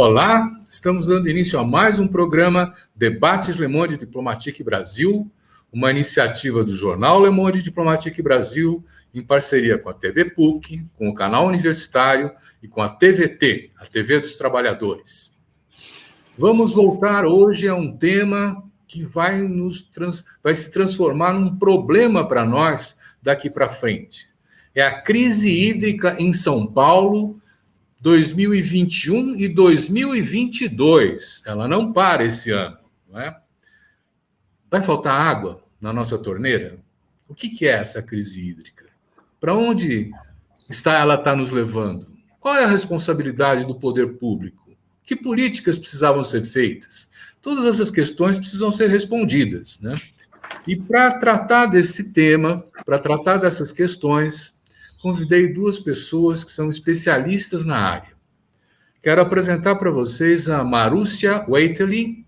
Olá, estamos dando início a mais um programa Debates Le Monde Diplomatique Brasil, uma iniciativa do jornal Le Monde Diplomatique Brasil, em parceria com a TV PUC, com o canal universitário e com a TVT, a TV dos Trabalhadores. Vamos voltar hoje a um tema que vai se transformar num problema para nós daqui para frente. É a crise hídrica em São Paulo, 2021 e 2022. Ela não para esse ano, não é? Vai faltar água na nossa torneira? O que é essa crise hídrica? Para onde ela está nos levando? Qual é a responsabilidade do poder público? Que políticas precisavam ser feitas? Todas essas questões precisam ser respondidas, né? E para tratar desse tema, para tratar dessas questões, convidei duas pessoas que são especialistas na área. Quero apresentar para vocês a Marúcia Waitley.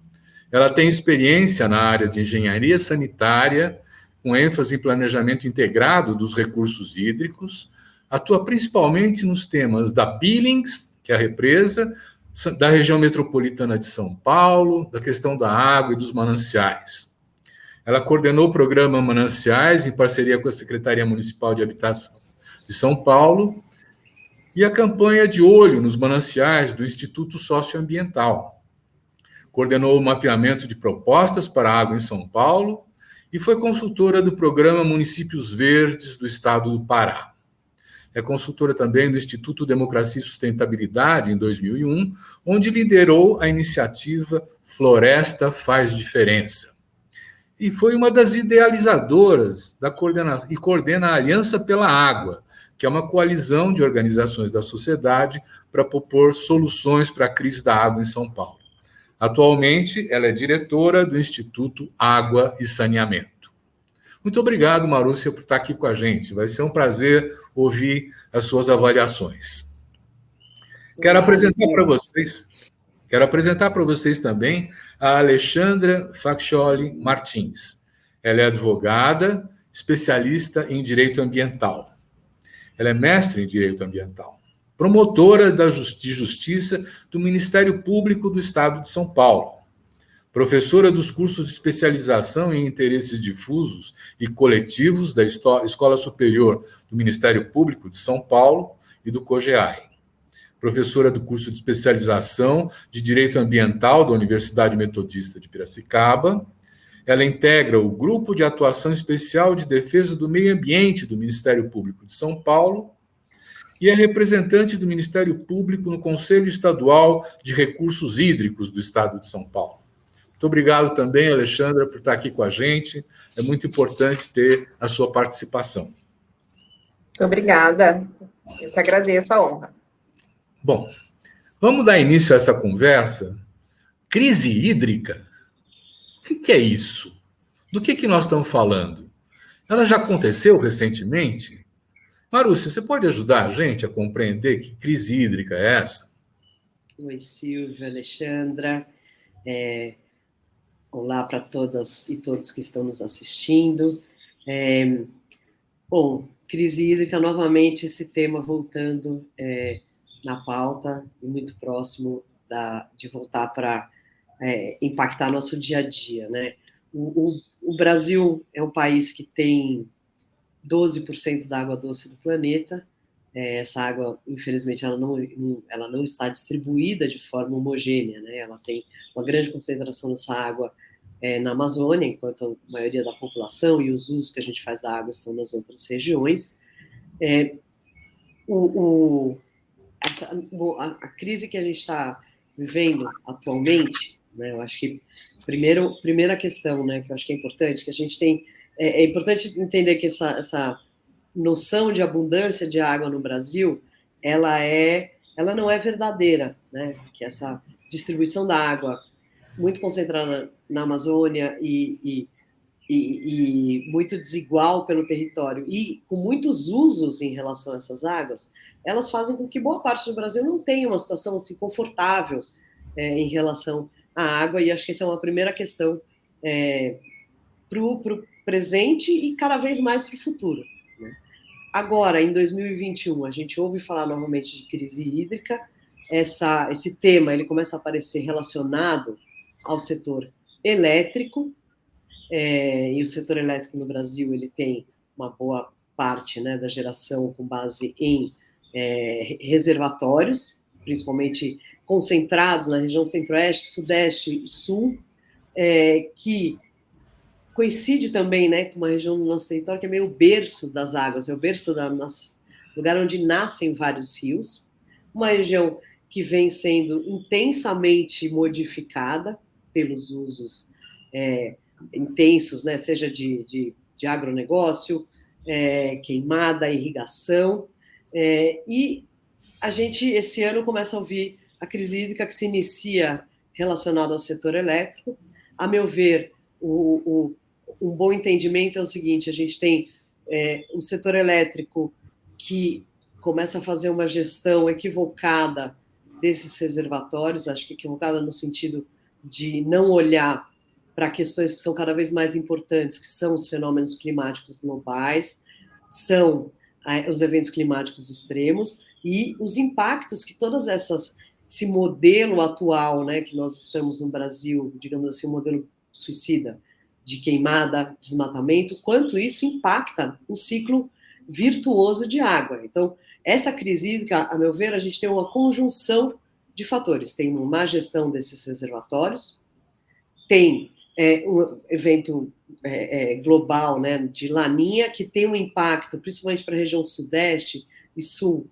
Ela tem experiência na área de engenharia sanitária, com ênfase em planejamento integrado dos recursos hídricos. Atua principalmente nos temas da Billings, que é a represa, da região metropolitana de São Paulo, da questão da água e dos mananciais. Ela coordenou o programa Mananciais em parceria com a Secretaria Municipal de Habitação de São Paulo e a campanha de olho nos mananciais do Instituto Socioambiental. Coordenou o mapeamento de propostas para a água em São Paulo e foi consultora do programa Municípios Verdes do Estado do Pará. É consultora também do Instituto Democracia e Sustentabilidade, em 2001, onde liderou a iniciativa Floresta Faz Diferença. E foi uma das idealizadoras da coordenação, e coordena a Aliança pela Água, que é uma coalizão de organizações da sociedade para propor soluções para a crise da água em São Paulo. Atualmente, ela é diretora do Instituto Água e Saneamento. Muito obrigado, Marúcia, por estar aqui com a gente. Vai ser um prazer ouvir as suas avaliações. Quero apresentar para vocês também a Alexandra Faccioli Martins. Ela é advogada, especialista em direito ambiental. Ela é mestre em direito ambiental, promotora de justiça do Ministério Público do Estado de São Paulo, professora dos cursos de especialização em interesses difusos e coletivos da Escola Superior do Ministério Público de São Paulo e do COGEAI, professora do curso de especialização de Direito Ambiental da Universidade Metodista de Piracicaba. Ela integra o Grupo de Atuação Especial de Defesa do Meio Ambiente do Ministério Público de São Paulo e é representante do Ministério Público no Conselho Estadual de Recursos Hídricos do Estado de São Paulo. Muito obrigado também, Alexandra, por estar aqui com a gente. É muito importante ter a sua participação. Muito obrigada. Eu que agradeço a honra. Bom, vamos dar início a essa conversa. Crise hídrica? O que é isso? Do que nós estamos falando? Ela já aconteceu recentemente? Marúcia, você pode ajudar a gente a compreender que crise hídrica é essa? Oi, Silvia, Alexandra. Olá para todas e todos que estão nos assistindo. Bom, crise hídrica, novamente, esse tema voltando na pauta e muito próximo de voltar para impactar nosso dia a dia, né? O Brasil é um país que tem 12% da água doce do planeta. Essa água, infelizmente, ela não está distribuída de forma homogênea, né? Ela tem uma grande concentração dessa água na Amazônia, enquanto a maioria da população e os usos que a gente faz da água estão nas outras regiões. A crise que a gente está vivendo atualmente, né? Eu acho que primeira questão, né, que eu acho que é importante, que a gente tem é importante entender que essa noção de abundância de água no Brasil, ela não é verdadeira, né? Que essa distribuição da água muito concentrada na Amazônia e muito desigual pelo território e com muitos usos em relação a essas águas, elas fazem com que boa parte do Brasil não tenha uma situação assim confortável em relação à água, e acho que essa é uma primeira questão para o presente e cada vez mais para o futuro, né? Agora, em 2021, a gente ouve falar novamente de crise hídrica, esse tema ele começa a aparecer relacionado ao setor elétrico, e o setor elétrico no Brasil ele tem uma boa parte, né, da geração com base em reservatórios, principalmente concentrados na região centro-oeste, sudeste e sul, que coincide também, né, com uma região do nosso território que é meio o berço das águas, é o berço lugar onde nascem vários rios, uma região que vem sendo intensamente modificada pelos usos intensos, né, seja de agronegócio, queimada, irrigação, e a gente, esse ano, começa a ouvir a crise hídrica que se inicia relacionada ao setor elétrico. A meu ver, um bom entendimento é o seguinte: a gente tem um setor elétrico que começa a fazer uma gestão equivocada desses reservatórios, acho que equivocada no sentido de não olhar para questões que são cada vez mais importantes, que são os fenômenos climáticos globais, são os eventos climáticos extremos e os impactos que esse modelo atual, né, que nós estamos no Brasil, digamos assim, um modelo suicida de queimada, desmatamento, quanto isso impacta o ciclo virtuoso de água. Então, essa crise hídrica, a meu ver, a gente tem uma conjunção de fatores. Tem uma má gestão desses reservatórios, tem um evento global, né, de Laninha, que tem um impacto, principalmente para a região sudeste e sul,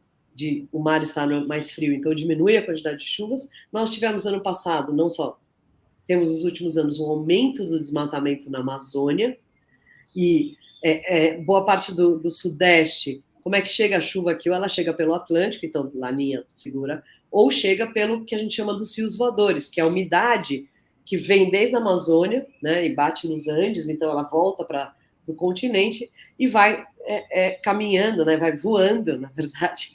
o mar está mais frio, então diminui a quantidade de chuvas. Nós tivemos ano passado, não só, temos nos últimos anos um aumento do desmatamento na Amazônia, e boa parte do sudeste, como é que chega a chuva aqui? Ou ela chega pelo Atlântico, então Laninha segura, ou chega pelo que a gente chama dos rios voadores, que é a umidade que vem desde a Amazônia, né, e bate nos Andes, então ela volta para o continente e vai caminhando, né, vai voando, na verdade,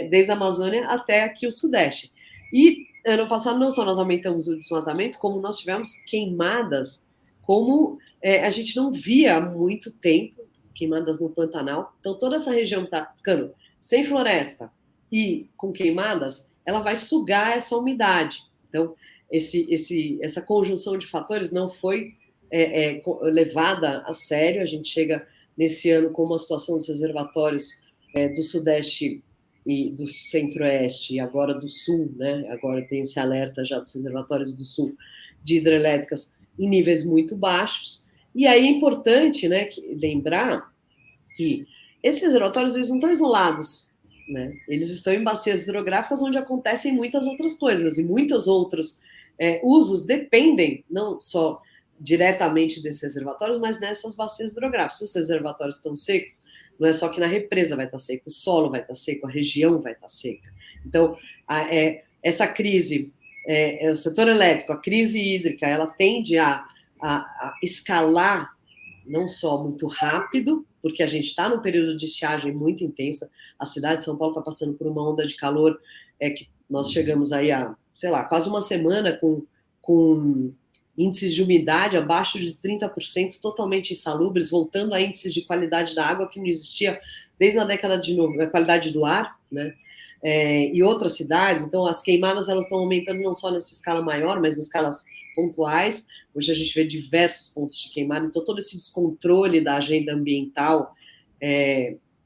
desde a Amazônia até aqui o Sudeste. E ano passado não só nós aumentamos o desmatamento, como nós tivemos queimadas, como a gente não via há muito tempo, queimadas no Pantanal. Então toda essa região que está ficando sem floresta e com queimadas, ela vai sugar essa umidade. Então essa conjunção de fatores não foi levada a sério. A gente chega nesse ano com uma situação dos reservatórios do Sudeste e do Centro-Oeste, e agora do Sul, né? Agora tem esse alerta já dos reservatórios do Sul de hidrelétricas em níveis muito baixos. E aí é importante, né, lembrar que esses reservatórios eles não estão isolados, né? Eles estão em bacias hidrográficas onde acontecem muitas outras coisas, e muitos outros usos dependem não só diretamente desses reservatórios, mas dessas bacias hidrográficas. Se os reservatórios estão secos, não é só que na represa vai estar seco, o solo vai estar seco, a região vai estar seca. Então, essa crise, o setor elétrico, a crise hídrica, ela tende a escalar não só muito rápido, porque a gente está num período de estiagem muito intensa. A cidade de São Paulo está passando por uma onda de calor que nós chegamos aí a, sei lá, quase uma semana com índices de umidade abaixo de 30%, totalmente insalubres, voltando a índices de qualidade da água que não existia desde a década de 90, a qualidade do ar, né? E outras cidades. Então, as queimadas elas estão aumentando não só nessa escala maior, mas em escalas pontuais. Hoje a gente vê diversos pontos de queimada. Então, todo esse descontrole da agenda ambiental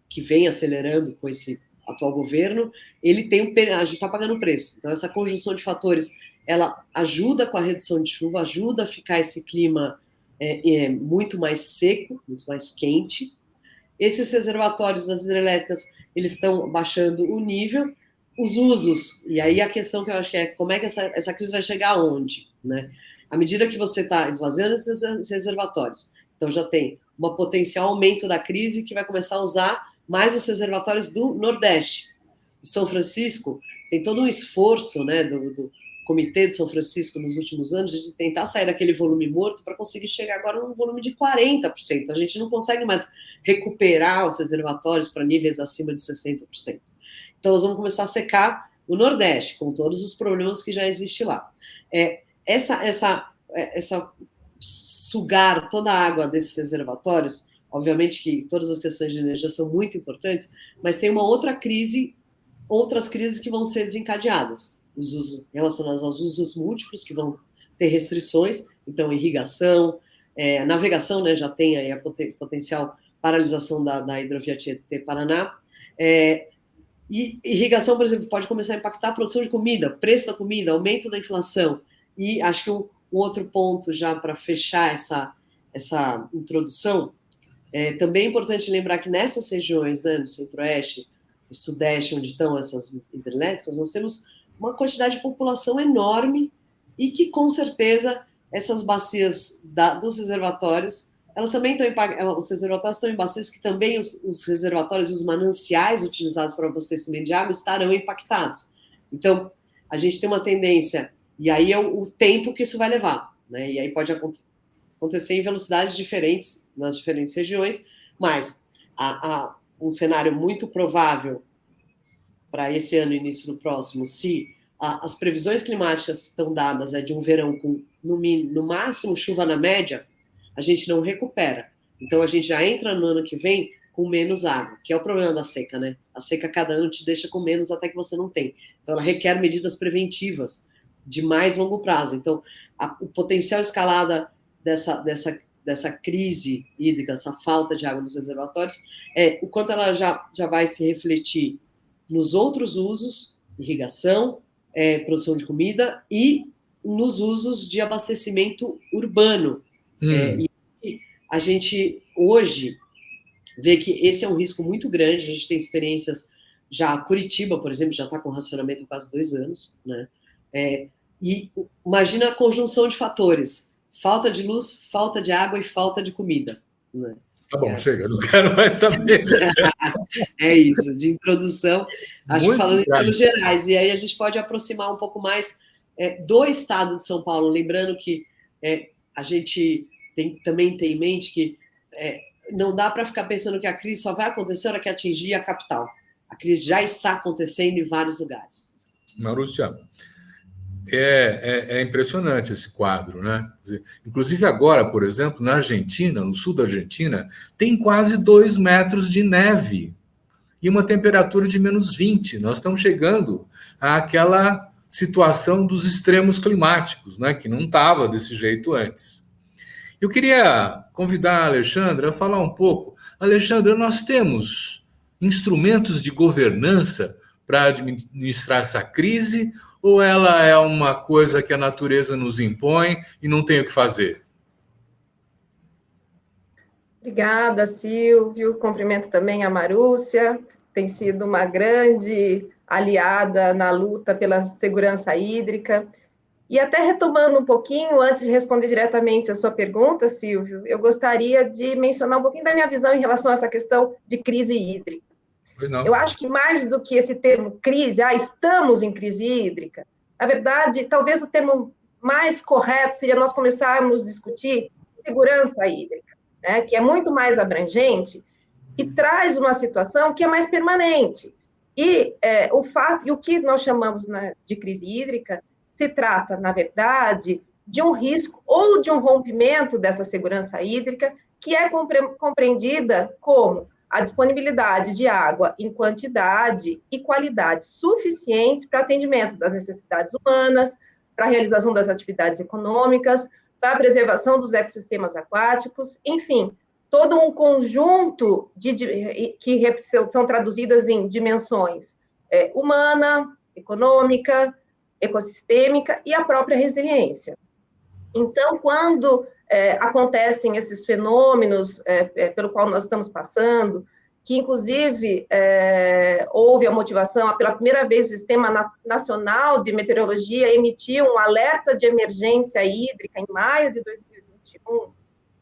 que vem acelerando com esse atual governo, a gente está pagando o preço. Então, essa conjunção de fatores ela ajuda com a redução de chuva, ajuda a ficar esse clima muito mais seco, muito mais quente. Esses reservatórios das hidrelétricas, eles estão baixando o nível, os usos, e aí a questão que eu acho que como é que essa crise vai chegar aonde, né? À medida que você está esvaziando esses reservatórios, então já tem um potencial aumento da crise que vai começar a usar mais os reservatórios do Nordeste. O São Francisco tem todo um esforço, né, do Comitê de São Francisco nos últimos anos de tentar sair daquele volume morto para conseguir chegar agora num volume de 40%. A gente não consegue mais recuperar os reservatórios para níveis acima de 60%. Então, nós vamos começar a secar o Nordeste, com todos os problemas que já existem lá. Essa sugar toda a água desses reservatórios, obviamente que todas as questões de energia são muito importantes, mas tem uma outra crise, outras crises que vão ser desencadeadas. os usos relacionados aos usos múltiplos, que vão ter restrições, então irrigação, navegação, né, já tem aí a potencial paralisação da hidrovia Tietê-Paraná, e irrigação, por exemplo, pode começar a impactar a produção de comida, preço da comida, aumento da inflação, e acho que um outro ponto já para fechar essa introdução, também é importante lembrar que nessas regiões, né, no centro-oeste e sudeste, onde estão essas hidrelétricas, nós temos uma quantidade de população enorme e que, com certeza, essas bacias dos reservatórios, elas também estão os reservatórios estão em bacias que também os reservatórios e os mananciais utilizados para o abastecimento de água estarão impactados. Então, a gente tem uma tendência, e aí é o tempo que isso vai levar, né? E aí pode acontecer em velocidades diferentes nas diferentes regiões, mas um cenário muito provável para esse ano e início do próximo, se as previsões climáticas que estão dadas de um verão com, no máximo, chuva na média, a gente não recupera. Então, a gente já entra no ano que vem com menos água, que é o problema da seca, né? A seca, cada ano, te deixa com menos até que você não tem. Então, ela requer medidas preventivas de mais longo prazo. Então, o potencial escalada dessa crise hídrica, essa falta de água nos reservatórios, o quanto ela já vai se refletir nos outros usos, irrigação, produção de comida e nos usos de abastecimento urbano. E a gente, hoje, vê que esse é um risco muito grande. A gente tem experiências já, Curitiba, por exemplo, já está com racionamento há quase 2 anos, né? E imagina a conjunção de fatores: falta de luz, falta de água e falta de comida, né? Tá bom, chega, não quero mais saber. É isso, de introdução, acho que falando em termos grave. gerais, e aí a gente pode aproximar um pouco mais do estado de São Paulo, lembrando que a gente também tem em mente que não dá para ficar pensando que a crise só vai acontecer na hora que atingir a capital. A crise já está acontecendo em vários lugares. Marúcia, é impressionante esse quadro, né? Inclusive agora, por exemplo, na Argentina, no sul da Argentina, tem quase 2 metros de neve e uma temperatura de -20. Nós estamos chegando àquela situação dos extremos climáticos, né? Que não estava desse jeito antes. Eu queria convidar a Alexandra a falar um pouco. Alexandra, nós temos instrumentos de governança para administrar essa crise, ou ela é uma coisa que a natureza nos impõe e não tem o que fazer? Obrigada, Silvio. Cumprimento também a Marúcia. Tem sido uma grande aliada na luta pela segurança hídrica. E até retomando um pouquinho, antes de responder diretamente a sua pergunta, Silvio, eu gostaria de mencionar um pouquinho da minha visão em relação a essa questão de crise hídrica. Eu acho que mais do que esse termo crise, estamos em crise hídrica, na verdade, talvez o termo mais correto seria nós começarmos a discutir segurança hídrica, né, que é muito mais abrangente e traz uma situação que é mais permanente. E o que nós chamamos, né, de crise hídrica se trata, na verdade, de um risco ou de um rompimento dessa segurança hídrica que é compreendida como a disponibilidade de água em quantidade e qualidade suficientes para atendimento das necessidades humanas, para a realização das atividades econômicas, para a preservação dos ecossistemas aquáticos, enfim, todo um conjunto que são traduzidas em dimensões humana, econômica, ecossistêmica e a própria resiliência. Então, quando acontecem esses fenômenos pelo qual nós estamos passando, que inclusive houve a motivação, pela primeira vez o Sistema Nacional de Meteorologia emitiu um alerta de emergência hídrica em maio de 2021,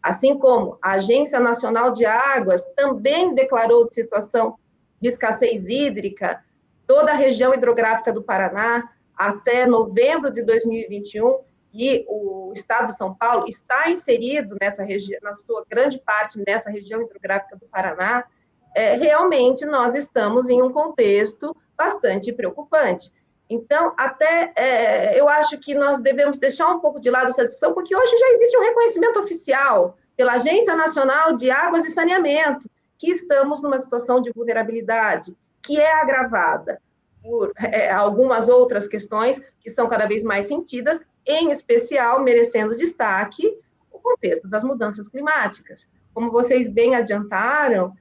assim como a Agência Nacional de Águas também declarou de situação de escassez hídrica toda a região hidrográfica do Paraná até novembro de 2021, e o estado de São Paulo está inserido nessa região, na sua grande parte, nessa região hidrográfica do Paraná. Realmente nós estamos em um contexto bastante preocupante. Então, eu acho que nós devemos deixar um pouco de lado essa discussão, porque hoje já existe um reconhecimento oficial pela Agência Nacional de Águas e Saneamento, que estamos numa situação de vulnerabilidade, que é agravada por algumas outras questões que são cada vez mais sentidas, em especial merecendo destaque o contexto das mudanças climáticas. Como vocês bem adiantaram,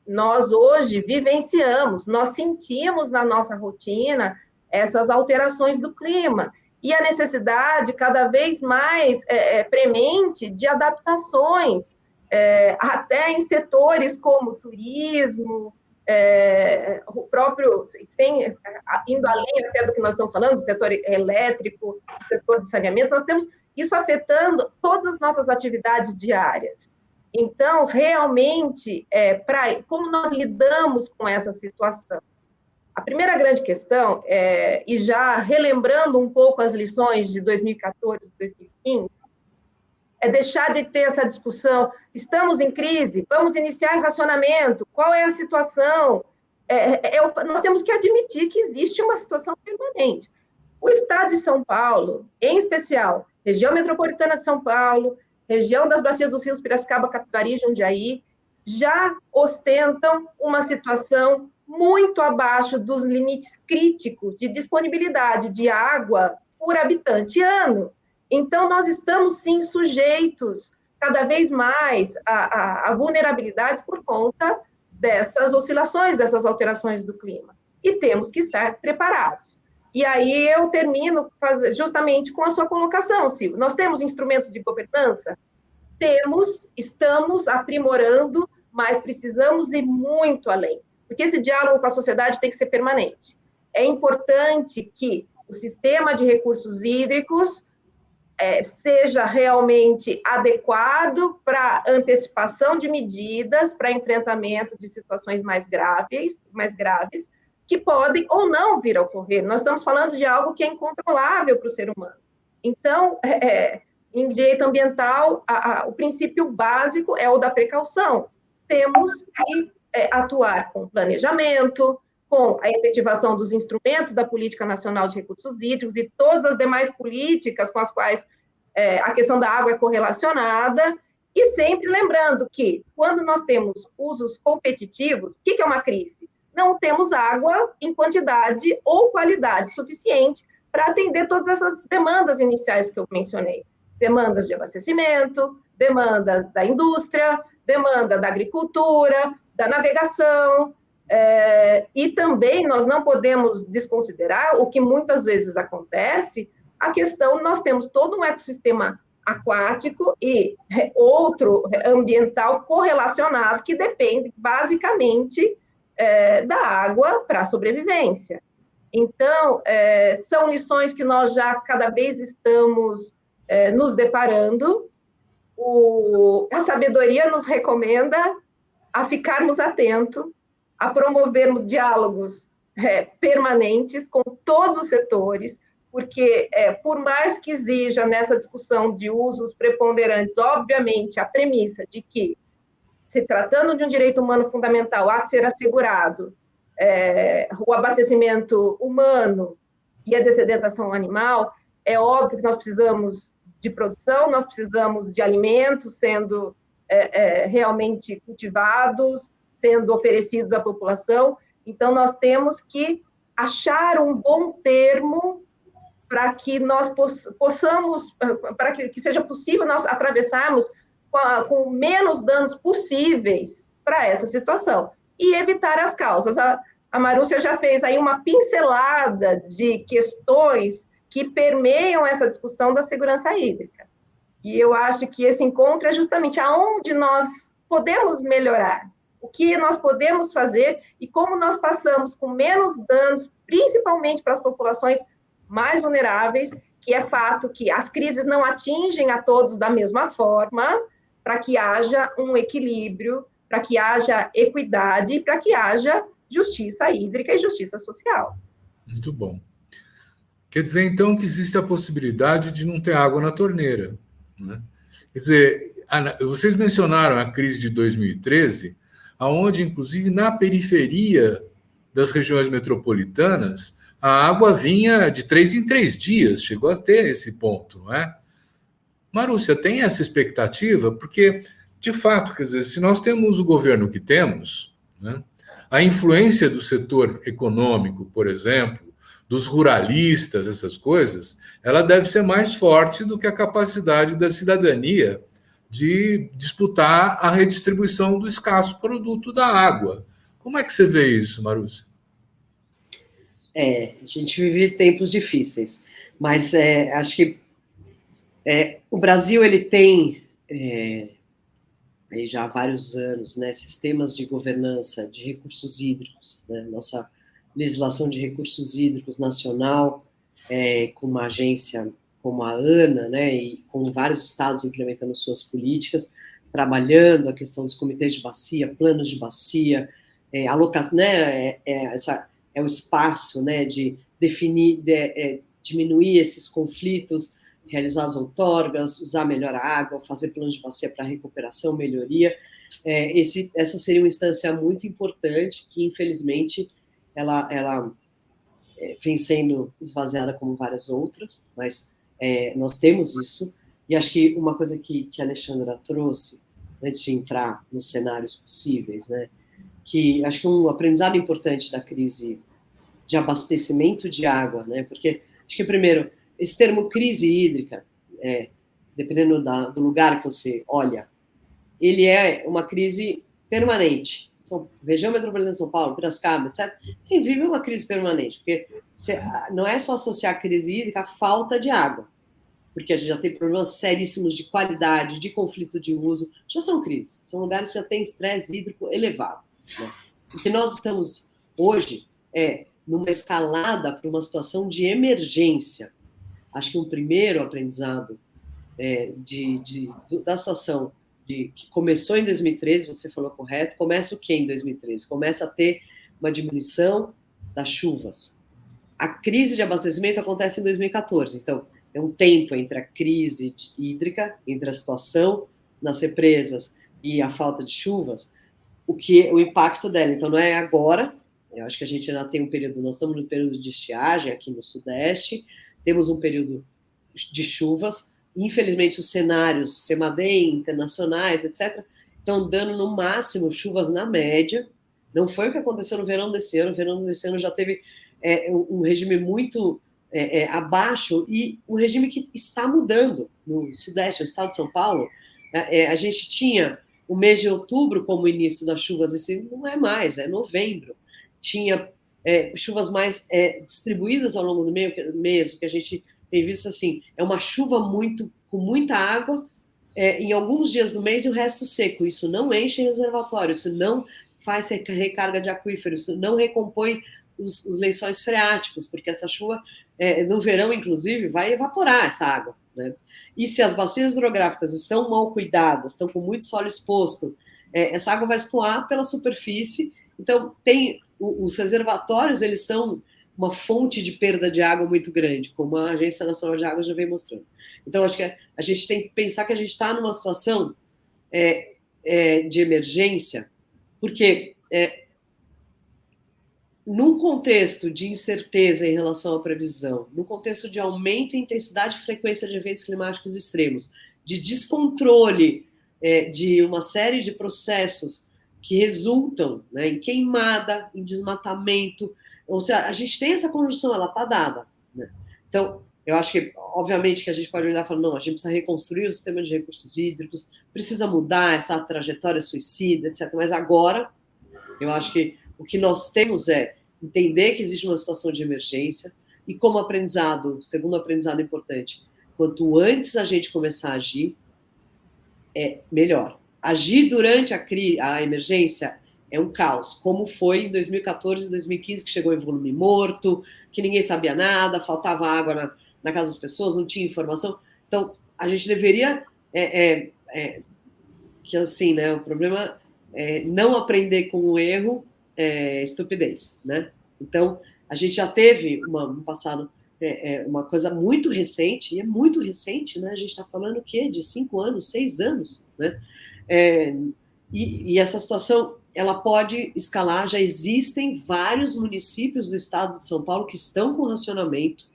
nós hoje vivenciamos, nós sentimos na nossa rotina essas alterações do clima e a necessidade cada vez mais premente de adaptações, até em setores como turismo, o próprio, indo além até do que nós estamos falando, do setor elétrico, do setor de saneamento, nós temos isso afetando todas as nossas atividades diárias. Então, realmente, como nós lidamos com essa situação? A primeira grande questão, e já relembrando um pouco as lições de 2014 e 2015, é deixar de ter essa discussão, estamos em crise, vamos iniciar racionamento, qual é a situação? Nós temos que admitir que existe uma situação permanente. O Estado de São Paulo, em especial, região metropolitana de São Paulo, região das bacias dos rios Piracicaba, Capivari e Jundiaí, já ostentam uma situação muito abaixo dos limites críticos de disponibilidade de água por habitante ano. Então, nós estamos, sim, sujeitos cada vez mais a vulnerabilidades por conta dessas oscilações, dessas alterações do clima. E temos que estar preparados. E aí eu termino justamente com a sua colocação, Silvio. Nós temos instrumentos de governança? Temos, estamos aprimorando, mas precisamos ir muito além, porque esse diálogo com a sociedade tem que ser permanente. É importante que o sistema de recursos hídricos seja realmente adequado para antecipação de medidas, para enfrentamento de situações mais graves, que podem ou não vir a ocorrer. Nós estamos falando de algo que é incontrolável para o ser humano. Então, em direito ambiental, o princípio básico é o da precaução. Temos que atuar com planejamento, com a efetivação dos instrumentos da Política Nacional de Recursos Hídricos e todas as demais políticas com as quais a questão da água é correlacionada, e sempre lembrando que, quando nós temos usos competitivos, o que é uma crise? Não temos água em quantidade ou qualidade suficiente para atender todas essas demandas iniciais que eu mencionei. Demandas de abastecimento, demandas da indústria, demanda da agricultura, da navegação, e também nós não podemos desconsiderar o que muitas vezes acontece, a questão, nós temos todo um ecossistema aquático e outro ambiental correlacionado que depende basicamente da água para a sobrevivência. Então, são lições que nós já cada vez estamos nos deparando. A sabedoria nos recomenda a ficarmos atentos, a promovermos diálogos permanentes com todos os setores, porque, por mais que exija nessa discussão de usos preponderantes, obviamente, a premissa de que, se tratando de um direito humano fundamental, há de ser assegurado o abastecimento humano e a dessedentação animal, é óbvio que nós precisamos de produção, nós precisamos de alimentos sendo realmente cultivados, sendo oferecidos à população, então nós temos que achar um bom termo para que nós possamos, para que seja possível nós atravessarmos com menos danos possíveis para essa situação e evitar as causas. A Marúcia já fez aí uma pincelada de questões que permeiam essa discussão da segurança hídrica. E eu acho que esse encontro é justamente aonde nós podemos melhorar, o que nós podemos fazer e como nós passamos com menos danos, principalmente para as populações mais vulneráveis, que é fato que as crises não atingem a todos da mesma forma, para que haja um equilíbrio, para que haja equidade, para que haja justiça hídrica e justiça social. Muito bom. Quer dizer, então, que existe a possibilidade de não ter água na torneira, né? Quer dizer, vocês mencionaram a crise de 2013, onde, inclusive, na periferia das regiões metropolitanas, a água vinha de 3 em 3 dias, chegou a ter esse ponto, não é? Marúcia, tem essa expectativa? Porque, de fato, quer dizer, se nós temos o governo que temos, né, a influência do setor econômico, por exemplo, dos ruralistas, essas coisas, ela deve ser mais forte do que a capacidade da cidadania de disputar a redistribuição do escasso produto da água. Como é que você vê isso, Marúcia? A gente vive tempos difíceis, mas acho que o Brasil ele tem aí já há vários anos, né, sistemas de governança de recursos hídricos, né, nossa legislação de recursos hídricos nacional, com uma agência como a ANA, né, e com vários estados implementando suas políticas, trabalhando a questão dos comitês de bacia, planos de bacia, alocação, né, o espaço, né, de definir, diminuir esses conflitos, realizar as outorgas, usar melhor a água, fazer plano de bacia para recuperação, melhoria. Essa seria uma instância muito importante que, infelizmente, ela vem sendo esvaziada como várias outras, mas nós temos isso. E acho que uma coisa que a Alexandra trouxe, antes de entrar nos cenários possíveis, né, que acho que um aprendizado importante da crise de abastecimento de água, né, porque acho que, primeiro, esse termo crise hídrica, dependendo do lugar que você olha, ele é uma crise permanente. Região metropolitana de São Paulo, Piracicaba, etc., quem vive uma crise permanente, porque não é só associar a crise hídrica à falta de água, porque a gente já tem problemas seríssimos de qualidade, de conflito de uso, já são crises, são lugares que já têm estresse hídrico elevado. Né? O que nós estamos hoje numa escalada para uma situação de emergência. Acho que um primeiro aprendizado da situação que começou em 2013, você falou correto, começa o quê em 2013? Começa a ter uma diminuição das chuvas. A crise de abastecimento acontece em 2014, então é um tempo entre a crise hídrica, entre a situação nas represas e a falta de chuvas, o impacto dela. Então não é agora, eu acho que a gente ainda tem um período, nós estamos no período de estiagem aqui no Sudeste, temos um período de chuvas, infelizmente os cenários CEMADEM, internacionais, etc., estão dando no máximo chuvas na média, não foi o que aconteceu no verão desse ano, o verão desse ano já teve um regime muito abaixo e um regime que está mudando no Sudeste, no estado de São Paulo. A gente tinha o mês de outubro como início das chuvas, esse não é mais, é novembro. Tinha chuvas mais distribuídas ao longo do mês, o que a gente tem visto assim, é uma chuva com muita água em alguns dias do mês e o resto seco. Isso não enche reservatório, isso não faz recarga de aquífero, isso não recompõe os lençóis freáticos, porque essa chuva, no verão, inclusive, vai evaporar essa água. Né? E se as bacias hidrográficas estão mal cuidadas, estão com muito solo exposto, essa água vai escoar pela superfície. Então, os reservatórios, eles são uma fonte de perda de água muito grande, como a Agência Nacional de Água já vem mostrando. Então, acho que a gente tem que pensar que a gente está numa situação de emergência, porque num contexto de incerteza em relação à previsão, num contexto de aumento em intensidade e frequência de eventos climáticos extremos, de descontrole de uma série de processos que resultam, né, em queimada, em desmatamento, ou seja, a gente tem essa conjunção, ela está dada. Né? Então, eu acho que, obviamente, que a gente pode olhar e falar, não, a gente precisa reconstruir o sistema de recursos hídricos, precisa mudar essa trajetória suicida, etc. Mas agora, eu acho que o que nós temos é entender que existe uma situação de emergência e como aprendizado, segundo aprendizado importante, quanto antes a gente começar a agir, melhor. Agir durante a emergência é um caos, como foi em 2014 e 2015, que chegou em volume morto, que ninguém sabia nada, faltava água na casa das pessoas, não tinha informação. Então, a gente deveria... que assim, né, o problema é não aprender com o erro estupidez, né? Então, a gente já teve no passado uma coisa muito recente, e é muito recente, né? A gente está falando o quê? De 5 anos, 6 anos, né? E essa situação, ela pode escalar, já existem vários municípios do estado de São Paulo que estão com racionamento,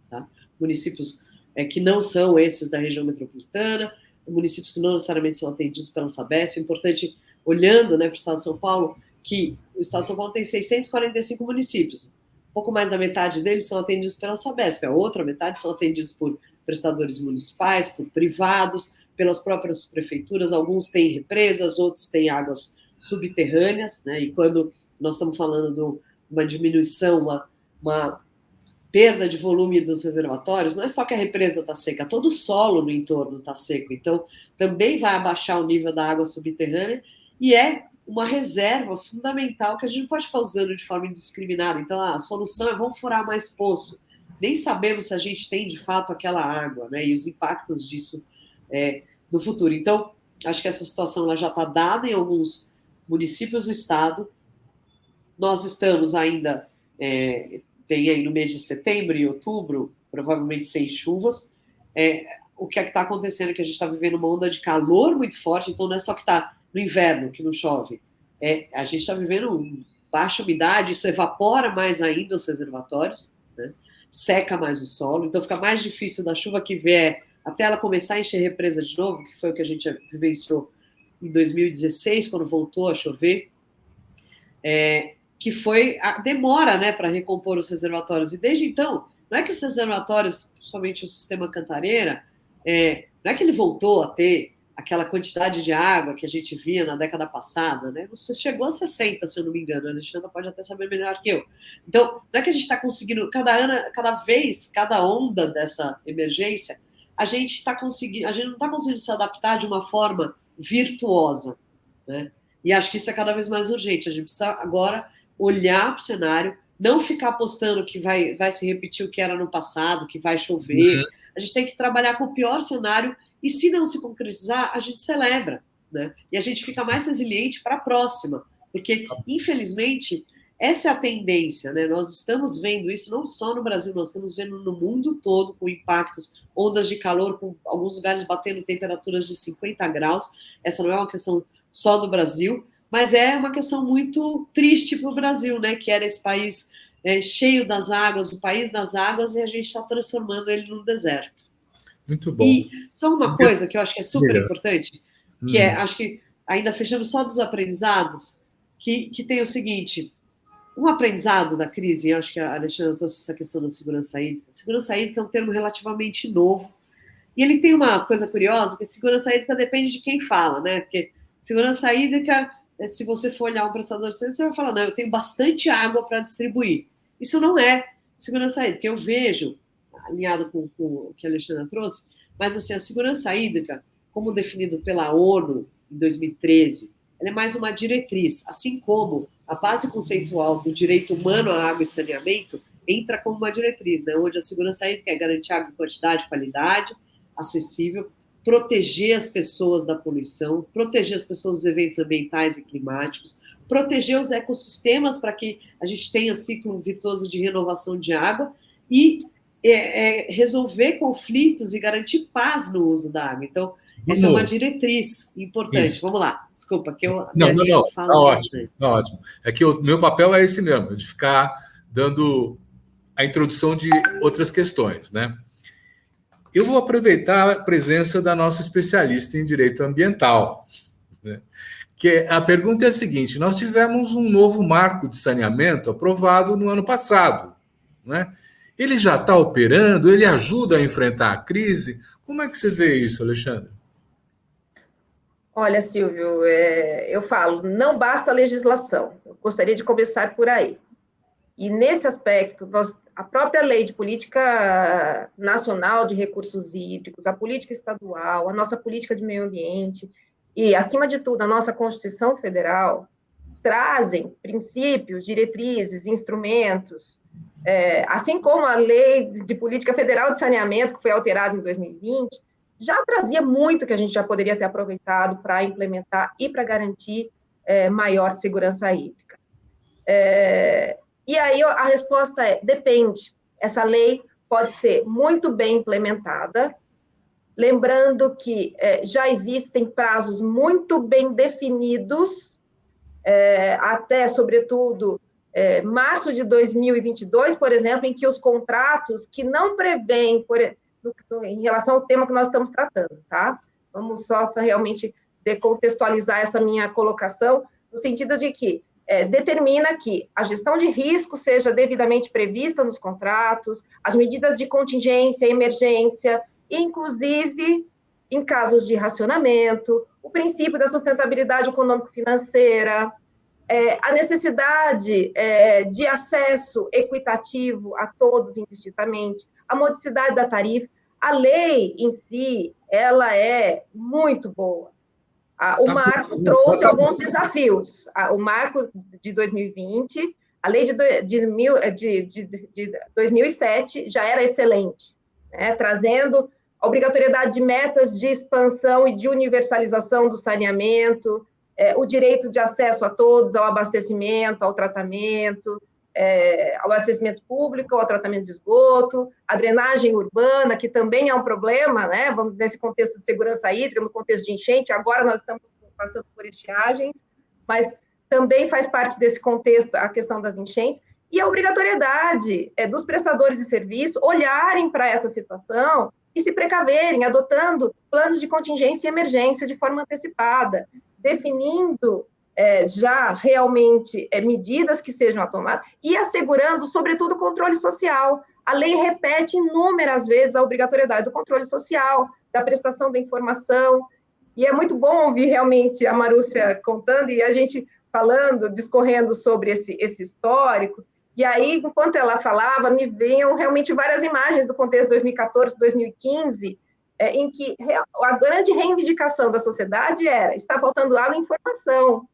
tá? Municípios que não são esses da região metropolitana, municípios que não necessariamente são atendidos pela Sabesp. É importante, olhando, né, para o estado de São Paulo, que o estado de São Paulo tem 645 municípios. Um pouco mais da metade deles são atendidos pela Sabesp, a outra metade são atendidos por prestadores municipais, por privados, pelas próprias prefeituras. Alguns têm represas, outros têm águas subterrâneas, né? E quando nós estamos falando de uma diminuição, uma perda de volume dos reservatórios, não é só que a represa está seca, todo o solo no entorno está seco. Então, também vai abaixar o nível da água subterrânea e é uma reserva fundamental que a gente não pode ficar usando de forma indiscriminada. Então, a solução é vamos furar mais poço. Nem sabemos se a gente tem, de fato, aquela água, né? E os impactos disso no futuro. Então, acho que essa situação ela já está dada em alguns municípios do estado. Nós estamos ainda, tem aí no mês de setembro e outubro, provavelmente sem chuvas. O que é que está acontecendo é que a gente está vivendo uma onda de calor muito forte, então não é só que está no inverno, que não chove. A gente está vivendo baixa umidade, isso evapora mais ainda os reservatórios, né? Seca mais o solo, então fica mais difícil da chuva que vier até ela começar a encher represa de novo, que foi o que a gente vivenciou em 2016, quando voltou a chover, que foi a demora, né, para recompor os reservatórios. E desde então, não é que os reservatórios, principalmente o sistema Cantareira, não é que ele voltou a ter aquela quantidade de água que a gente via na década passada, né? Você chegou a 60, se eu não me engano, a Alexandra pode até saber melhor que eu. Então, não é que a gente está conseguindo, cada vez, cada onda dessa emergência, a gente não está conseguindo se adaptar de uma forma virtuosa, né? E acho que isso é cada vez mais urgente. A gente precisa agora olhar para o cenário, não ficar apostando que vai se repetir o que era no passado, que vai chover. Uhum. A gente tem que trabalhar com o pior cenário e, se não se concretizar, a gente celebra, né? E a gente fica mais resiliente para a próxima, porque, infelizmente, essa é a tendência, né? Nós estamos vendo isso não só no Brasil, nós estamos vendo no mundo todo, com impactos, ondas de calor, com alguns lugares batendo temperaturas de 50 graus. Essa não é uma questão só do Brasil, mas é uma questão muito triste para o Brasil, né? Que era esse país cheio das águas, o país das águas, e a gente está transformando ele num deserto. Muito bom. E só uma coisa que eu acho que é super importante, que acho que ainda fechando só dos aprendizados, que tem o seguinte: um aprendizado da crise, e acho que a Alexandra trouxe essa questão da segurança hídrica. Segurança hídrica é um termo relativamente novo, e ele tem uma coisa curiosa, que a segurança hídrica depende de quem fala, né? Porque segurança hídrica, se você for olhar um prestador de serviço, você vai falar, não, eu tenho bastante água para distribuir. Isso não é segurança hídrica. Eu vejo, alinhado com o que a Alexandra trouxe, mas assim, a segurança hídrica, como definido pela ONU em 2013, ela é mais uma diretriz, assim como a base conceitual do direito humano à água e saneamento entra como uma diretriz, né, onde a segurança hídrica é garantir água em quantidade, qualidade, acessível, proteger as pessoas da poluição, proteger as pessoas dos eventos ambientais e climáticos, proteger os ecossistemas para que a gente tenha ciclo virtuoso de renovação de água e resolver conflitos e garantir paz no uso da água. Então, essa é uma diretriz importante. Isso. Vamos lá. Desculpa, que eu falo bastante. Tá ótimo. É que o meu papel é esse mesmo, de ficar dando a introdução de outras questões, né? Eu vou aproveitar a presença da nossa especialista em direito ambiental, né? Que a pergunta é a seguinte: nós tivemos um novo marco de saneamento aprovado no ano passado, né? Ele já está operando? Ele ajuda a enfrentar a crise? Como é que você vê isso, Alexandre? Olha, Silvio, eu falo, não basta a legislação. Eu gostaria de começar por aí. E, nesse aspecto, a própria Lei de Política Nacional de Recursos Hídricos, a política estadual, a nossa política de meio ambiente e, acima de tudo, a nossa Constituição Federal trazem princípios, diretrizes, instrumentos, assim como a Lei de Política Federal de Saneamento, que foi alterada em 2020, já trazia muito que a gente já poderia ter aproveitado para implementar e para garantir maior segurança hídrica. E aí a resposta depende. Essa lei pode ser muito bem implementada, lembrando que já existem prazos muito bem definidos, até, sobretudo, março de 2022, por exemplo, em que os contratos que não prevêem, em relação ao tema que nós estamos tratando, tá? Vamos só realmente decontextualizar essa minha colocação, no sentido de que determina que a gestão de risco seja devidamente prevista nos contratos, as medidas de contingência, emergência, inclusive em casos de racionamento, o princípio da sustentabilidade econômico-financeira, a necessidade de acesso equitativo a todos indistintamente, a modicidade da tarifa. A lei em si, ela é muito boa. O marco trouxe alguns desafios. O marco de 2020, a lei de 2007 já era excelente, né, trazendo a obrigatoriedade de metas de expansão e de universalização do saneamento, o direito de acesso a todos ao abastecimento, ao tratamento, ao abastecimento público, ao tratamento de esgoto, a drenagem urbana, que também é um problema, né? Vamos nesse contexto de segurança hídrica, no contexto de enchente, agora nós estamos passando por estiagens, mas também faz parte desse contexto a questão das enchentes, e a obrigatoriedade dos prestadores de serviço olharem para essa situação e se precaverem, adotando planos de contingência e emergência de forma antecipada, definindo já realmente medidas que sejam tomadas e assegurando, sobretudo, o controle social. A lei repete inúmeras vezes a obrigatoriedade do controle social, da prestação da informação, e é muito bom ouvir realmente a Marúcia contando e a gente falando, discorrendo sobre esse histórico. E aí, enquanto ela falava, me vinham realmente várias imagens do contexto de 2014, 2015, em que a grande reivindicação da sociedade está faltando água e informação.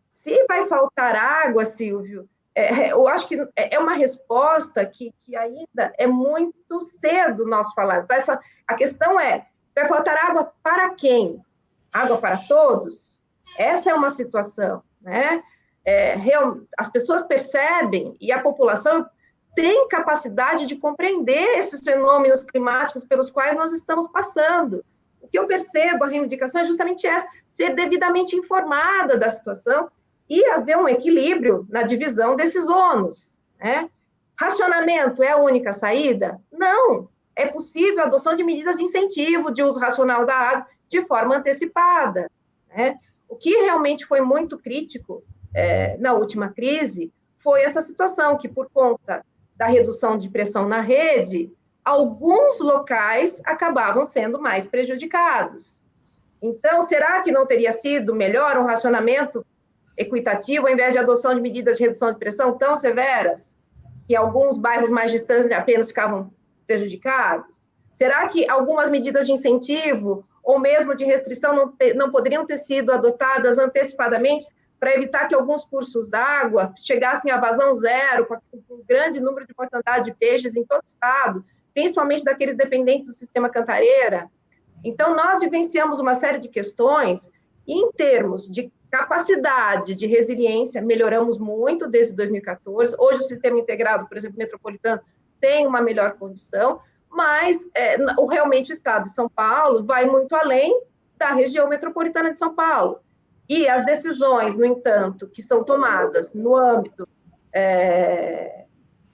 Se vai faltar água, Silvio, eu acho que é uma resposta que ainda é muito cedo nós falar. A questão vai faltar água para quem? Água para todos? Essa é uma situação, né? As pessoas percebem e a população tem capacidade de compreender esses fenômenos climáticos pelos quais nós estamos passando. O que eu percebo, a reivindicação é justamente essa, ser devidamente informada da situação e haver um equilíbrio na divisão desses ônus, né? Racionamento é a única saída? Não. É possível a adoção de medidas de incentivo de uso racional da água de forma antecipada, né? O que realmente foi muito crítico na última crise foi essa situação que, por conta da redução de pressão na rede, alguns locais acabavam sendo mais prejudicados. Então, será que não teria sido melhor um racionamento equitativo, ao invés de adoção de medidas de redução de pressão tão severas, que alguns bairros mais distantes apenas ficavam prejudicados? Será que algumas medidas de incentivo ou mesmo de restrição não poderiam ter sido adotadas antecipadamente para evitar que alguns cursos d'água chegassem a vazão zero, com um grande número de mortandade de peixes em todo o estado, principalmente daqueles dependentes do sistema Cantareira? Então, nós vivenciamos uma série de questões, e em termos de capacidade de resiliência, melhoramos muito desde 2014. Hoje, o sistema integrado, por exemplo, metropolitano, tem uma melhor condição, mas realmente o estado de São Paulo vai muito além da região metropolitana de São Paulo. E as decisões, no entanto, que são tomadas no âmbito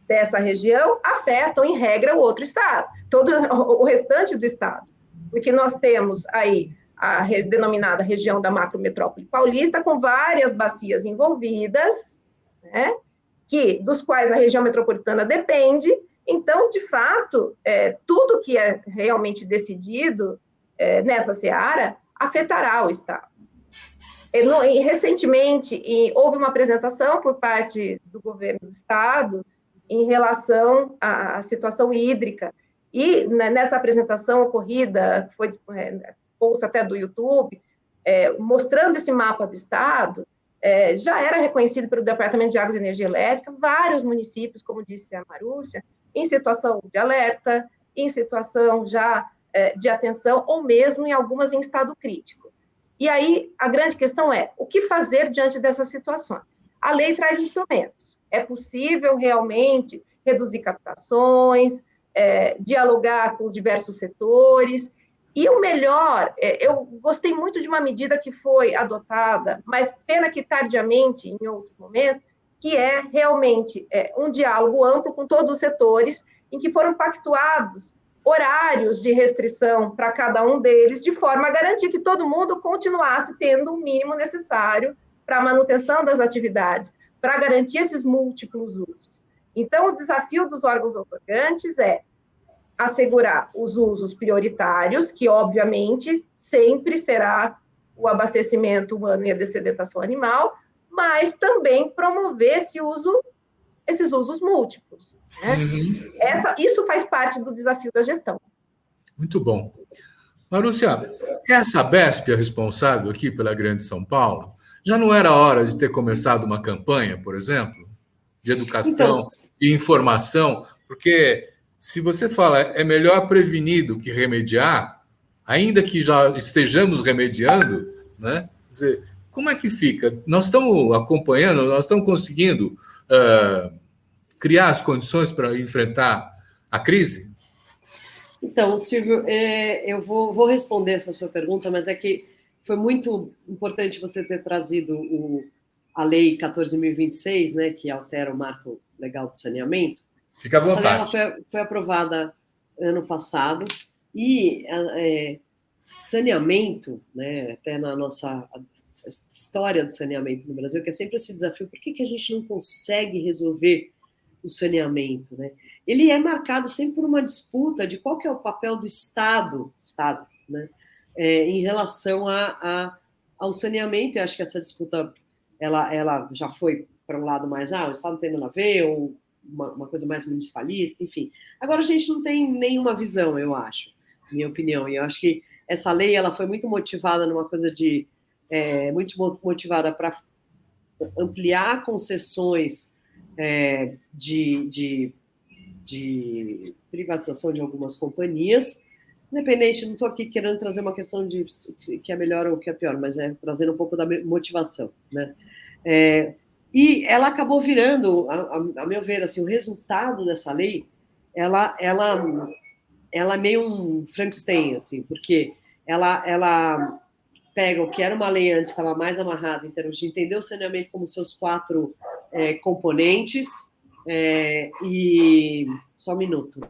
dessa região, afetam, em regra, o outro estado, todo o restante do estado. Porque nós temos aí a denominada região da macrometrópole paulista, com várias bacias envolvidas, né, dos quais a região metropolitana depende. Então, de fato, tudo que é realmente decidido nessa seara afetará o estado. Recentemente, houve uma apresentação por parte do governo do estado em relação à situação hídrica, e nessa apresentação ocorrida, foi post até do YouTube, mostrando esse mapa do estado, já era reconhecido pelo Departamento de Águas e Energia Elétrica, vários municípios, como disse a Marúcia, em situação de alerta, em situação já de atenção, ou mesmo em algumas em estado crítico. E aí, a grande questão o que fazer diante dessas situações? A lei traz instrumentos. É possível realmente reduzir captações, dialogar com os diversos setores, e o melhor, eu gostei muito de uma medida que foi adotada, mas pena que tardiamente, em outro momento, que é realmente um diálogo amplo com todos os setores, em que foram pactuados horários de restrição para cada um deles, de forma a garantir que todo mundo continuasse tendo o mínimo necessário para a manutenção das atividades, para garantir esses múltiplos usos. Então, o desafio dos órgãos outorgantes é assegurar os usos prioritários, que, obviamente, sempre será o abastecimento humano e a dessedentação animal, mas também promover esses usos múltiplos. Né? Isso faz parte do desafio da gestão. Muito bom. Marúcia, é a Sabesp a responsável aqui pela Grande São Paulo? Já não era hora de ter começado uma campanha, por exemplo, de educação e informação? Porque se você fala é melhor prevenir do que remediar, ainda que já estejamos remediando, né? Quer dizer, como é que fica? Nós estamos acompanhando, nós estamos conseguindo criar as condições para enfrentar a crise? Então, Silvio, eu vou responder essa sua pergunta, mas é que foi muito importante você ter trazido a Lei 14.026, né, que altera o Marco Legal do Saneamento. Fica à vontade. Essa lei foi aprovada ano passado e saneamento, né, até na nossa história do saneamento no Brasil, que é sempre esse desafio, por que a gente não consegue resolver o saneamento, né? Ele é marcado sempre por uma disputa de qual que é o papel do Estado, né, em relação ao saneamento. Eu acho que essa disputa ela já foi para um lado mais, o Estado não tem nada a ver, ou uma coisa mais municipalista, enfim. Agora a gente não tem nenhuma visão, eu acho, minha opinião, e eu acho que essa lei ela foi muito motivada numa coisa muito motivada para ampliar concessões de privatização de algumas companhias, independente, não estou aqui querendo trazer uma questão de que é melhor ou o que é pior, mas trazendo um pouco da motivação, né? E ela acabou virando, a meu ver, assim, o resultado dessa lei, ela é meio um Frankenstein, assim, porque ela pega o que era uma lei antes, estava mais amarrada em termos de entender o saneamento como seus 4 componentes, e... Só um minuto.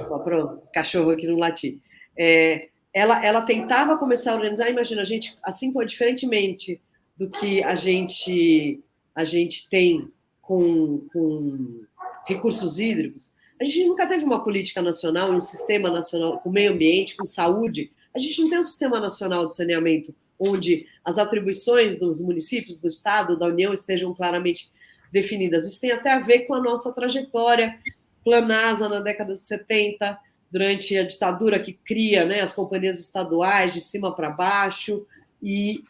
Só para o cachorro aqui não latir. Ela tentava começar a organizar, imagina, a gente, assim como diferentemente do que a gente tem com recursos hídricos, a gente nunca teve uma política nacional, um sistema nacional com meio ambiente, com saúde. A gente não tem um sistema nacional de saneamento onde as atribuições dos municípios, do Estado, da União estejam claramente definidas. Isso tem até a ver com a nossa trajetória. Planasa, na década de 70, durante a ditadura que cria, né, as companhias estaduais de cima para baixo, e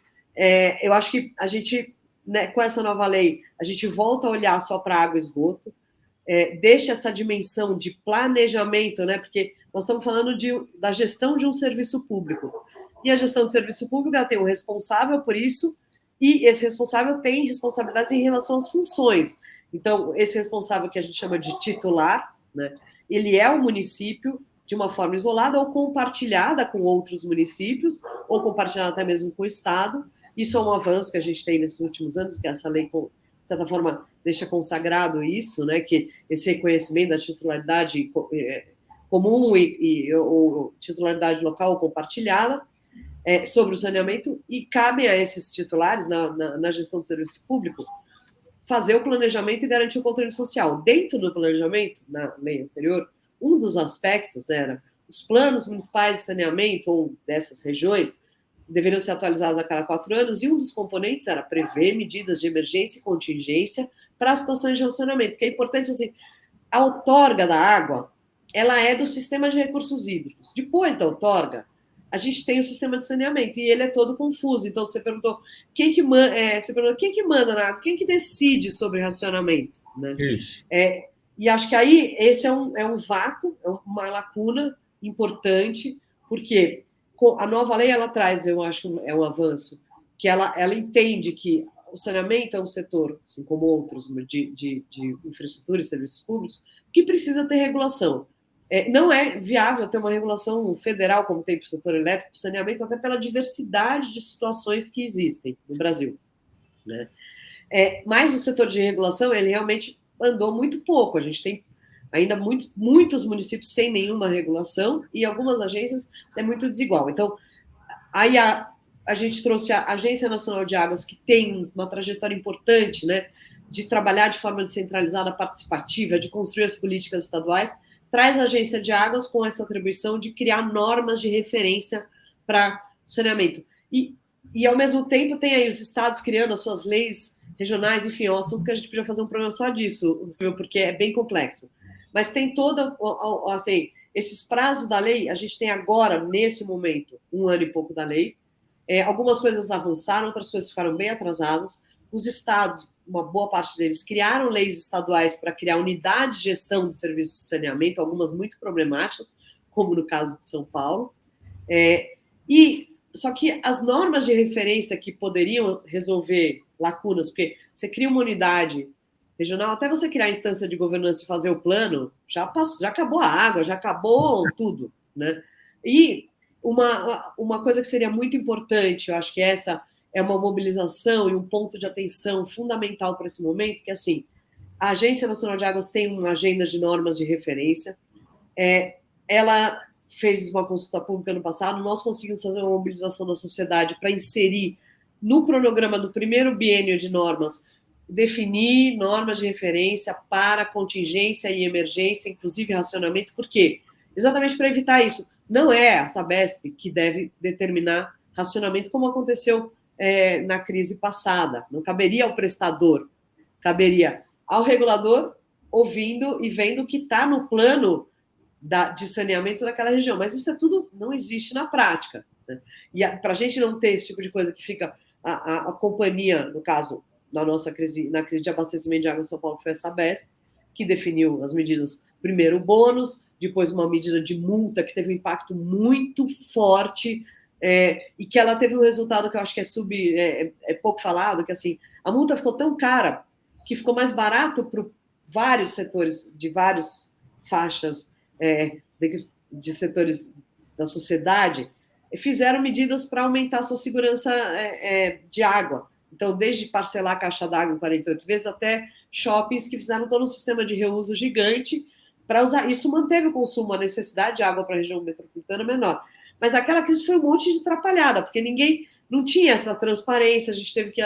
eu acho que a gente, né, com essa nova lei, a gente volta a olhar só para água e esgoto, deixa essa dimensão de planejamento, né, porque nós estamos falando da gestão de um serviço público, e a gestão do serviço público ela tem um responsável por isso, e esse responsável tem responsabilidades em relação às funções. Então, esse responsável que a gente chama de titular, né, ele é o município de uma forma isolada ou compartilhada com outros municípios, ou compartilhada até mesmo com o Estado. Isso é um avanço que a gente tem nesses últimos anos, que essa lei, de certa forma, deixa consagrado isso, né, que esse reconhecimento da titularidade comum ou titularidade local ou compartilhada sobre o saneamento, e cabe a esses titulares, na gestão do serviço público, fazer o planejamento e garantir o controle social. Dentro do planejamento, na lei anterior, um dos aspectos era os planos municipais de saneamento ou dessas regiões deveriam ser atualizados a cada 4 anos, e um dos componentes era prever medidas de emergência e contingência para as situações de racionamento, porque é importante, assim, a outorga da água, ela é do sistema de recursos hídricos. Depois da outorga, a gente tem o sistema de saneamento, e ele é todo confuso. Então, você perguntou quem que manda na água, quem que decide sobre racionamento, né? Isso. E acho que aí esse é um vácuo, é uma lacuna importante, porque a nova lei, ela traz, eu acho, é um avanço, que ela entende que o saneamento é um setor, assim como outros, de infraestrutura e serviços públicos, que precisa ter regulação. Não é viável ter uma regulação federal, como tem para o setor elétrico, para o saneamento, até pela diversidade de situações que existem no Brasil, né? Mas o setor de regulação, ele realmente andou muito pouco. A gente tem ainda muitos municípios sem nenhuma regulação, e algumas agências é muito desigual. Então, aí a gente trouxe a Agência Nacional de Águas, que tem uma trajetória importante, né, de trabalhar de forma descentralizada, participativa, de construir as políticas estaduais, traz a Agência de Águas com essa atribuição de criar normas de referência para saneamento. E, ao mesmo tempo, tem aí os estados criando as suas leis regionais, enfim, é um assunto que a gente podia fazer um programa só disso, porque é bem complexo. Mas tem toda, assim, esses prazos da lei, a gente tem agora, nesse momento, 1 ano e pouco da lei. Algumas coisas avançaram, outras coisas ficaram bem atrasadas. Os estados, uma boa parte deles, criaram leis estaduais para criar unidade de gestão de serviços de saneamento, algumas muito problemáticas, como no caso de São Paulo. Só que as normas de referência que poderiam resolver lacunas, porque você cria uma unidade regional, até você criar a instância de governança e fazer o plano, já acabou a água, já acabou tudo, né? E uma coisa que seria muito importante, eu acho que essa é uma mobilização e um ponto de atenção fundamental para esse momento, que assim, a Agência Nacional de Águas tem uma agenda de normas de referência, ela fez uma consulta pública ano passado, nós conseguimos fazer uma mobilização da sociedade para inserir no cronograma do primeiro biênio de normas, definir normas de referência para contingência e emergência, inclusive racionamento, por quê? Exatamente para evitar isso. Não é a Sabesp que deve determinar racionamento, como aconteceu na crise passada. Não caberia ao prestador, caberia ao regulador, ouvindo e vendo o que está no plano de saneamento daquela região. Mas isso tudo não existe na prática, né? E para a gente não ter esse tipo de coisa que fica a companhia, no caso, na crise de abastecimento de água em São Paulo, foi a Sabesp, que definiu as medidas, primeiro o bônus, depois uma medida de multa que teve um impacto muito forte, e que ela teve um resultado que eu acho que é pouco falado, que assim, a multa ficou tão cara que ficou mais barato para vários setores, de várias faixas de setores da sociedade, fizeram medidas para aumentar a sua segurança de água. Então, desde parcelar a caixa d'água em 48 vezes até shoppings que fizeram todo um sistema de reuso gigante para usar. Isso manteve o consumo, a necessidade de água para a região metropolitana menor. Mas aquela crise foi um monte de atrapalhada, porque ninguém não tinha essa transparência, a gente teve que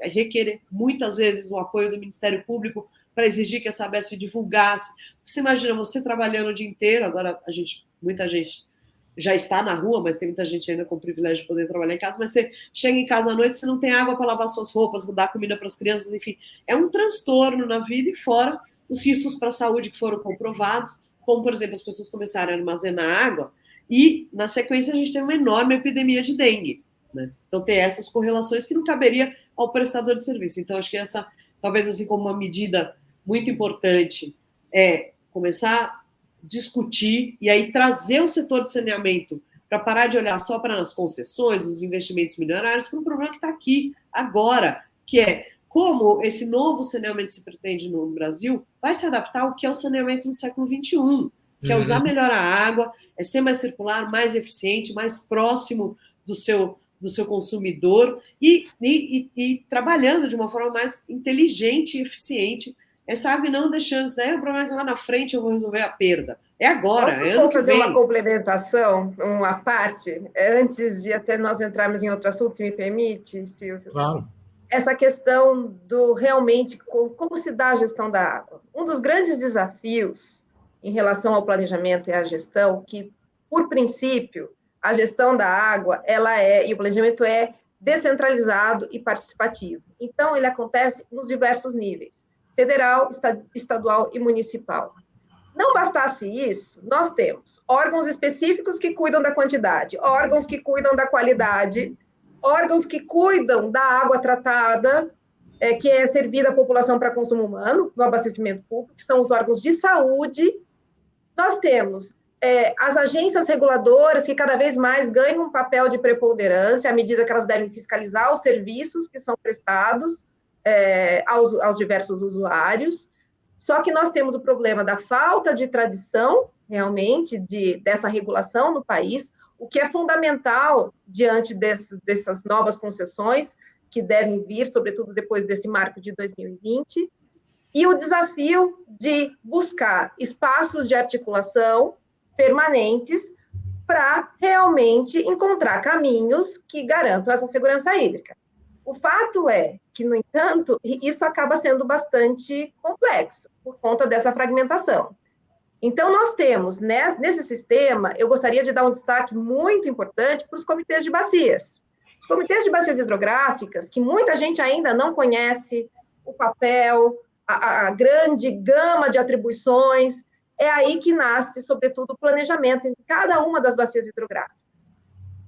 requerer muitas vezes o apoio do Ministério Público para exigir que a Sabesp divulgasse. Você imagina, você trabalhando o dia inteiro, agora muita gente já está na rua, mas tem muita gente ainda com o privilégio de poder trabalhar em casa, mas você chega em casa à noite, você não tem água para lavar suas roupas, dar comida para as crianças, enfim. É um transtorno na vida, e fora os riscos para a saúde que foram comprovados, como, por exemplo, as pessoas começaram a armazenar água, e, na sequência, a gente tem uma enorme epidemia de dengue, né? Então, tem essas correlações que não caberia ao prestador de serviço. Então, acho que essa, talvez assim como uma medida muito importante, começar a discutir e aí trazer o setor de saneamento para parar de olhar só para as concessões, os investimentos milionários, para um problema que está aqui agora, que é como esse novo saneamento se pretende no Brasil vai se adaptar ao que é o saneamento no século XXI, que é usar melhor a água, é ser mais circular, mais eficiente, mais próximo do seu consumidor e trabalhando de uma forma mais inteligente e eficiente. Sabe, não deixando isso daí, o problema é que lá na frente eu vou resolver a perda. É agora, é ano que vem. Vou fazer uma complementação, uma parte, antes de até nós entrarmos em outro assunto, se me permite, Silvio. Claro. Essa questão do realmente como se dá a gestão da água. Um dos grandes desafios em relação ao planejamento e à gestão, que, por princípio, a gestão da água, e o planejamento é descentralizado e participativo. Então, ele acontece nos diversos níveis, federal, estadual e municipal. Não bastasse isso, nós temos órgãos específicos que cuidam da quantidade, órgãos que cuidam da qualidade, órgãos que cuidam da água tratada, que é servida à população para consumo humano, no abastecimento público, que são os órgãos de saúde. Nós temos as agências reguladoras, que cada vez mais ganham um papel de preponderância, à medida que elas devem fiscalizar os serviços que são prestados aos diversos usuários. Só que nós temos o problema da falta de tradição, realmente, dessa regulação no país, o que é fundamental diante dessas novas concessões que devem vir, sobretudo depois desse marco de 2020, e o desafio de buscar espaços de articulação permanentes para realmente encontrar caminhos que garantam essa segurança hídrica. O fato é que, no entanto, isso acaba sendo bastante complexo por conta dessa fragmentação. Então, nós temos, nesse sistema, eu gostaria de dar um destaque muito importante para os comitês de bacias. Os comitês de bacias hidrográficas, que muita gente ainda não conhece o papel, a grande gama de atribuições, é aí que nasce, sobretudo, o planejamento em cada uma das bacias hidrográficas.